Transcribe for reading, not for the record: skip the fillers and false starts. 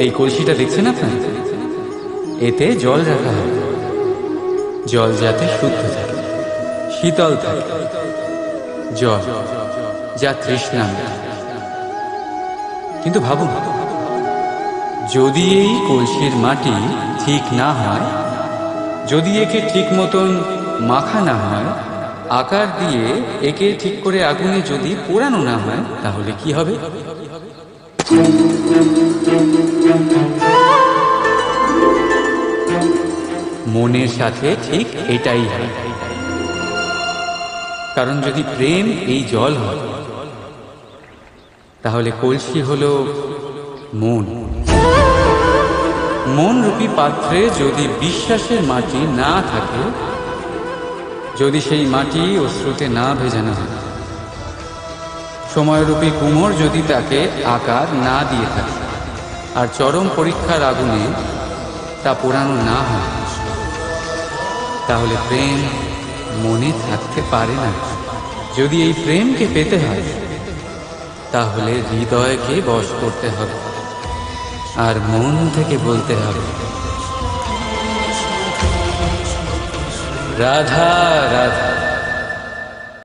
এই কলসিটা দেখছেন আপনারা, এতে জল রাখা হয়। জল যাতে শুদ্ধ থাকে, শীতল থাকে, জল যা তৃষ্ণা মেটায়। কিন্তু ভাবুন, যদি এই কলসির মাটি ঠিক না হয়, যদি একে ঠিক মতন মাখা না হয়, আকার দিয়ে একে ঠিক করে আগুনে যদি পোড়ানো না হয়, তাহলে কি হবে? মনের সাথে ঠিক এটাই হয়। কারণ যদি প্রেম এই জল হয়, তাহলে কলসি হলো মন। মন রূপী পাত্রে যদি বিশ্বাসের মাটি না থাকে, যদি সেই মাটি অশ্রুতে না ভেজানো হয়, সময়রূপী কুমোর যদি তাকে আকার না দিয়ে থাকে, আর চরম পরীক্ষার আগুনে তা পোড়ানো না হয়, তাহলে প্রেম মনে থাকতে পারে না। যদি এই প্রেমকে পেতে হয়, তাহলে হৃদয়কে বশ করতে হবে, আর মন থেকে বলতে হবে, রাধা রাধা।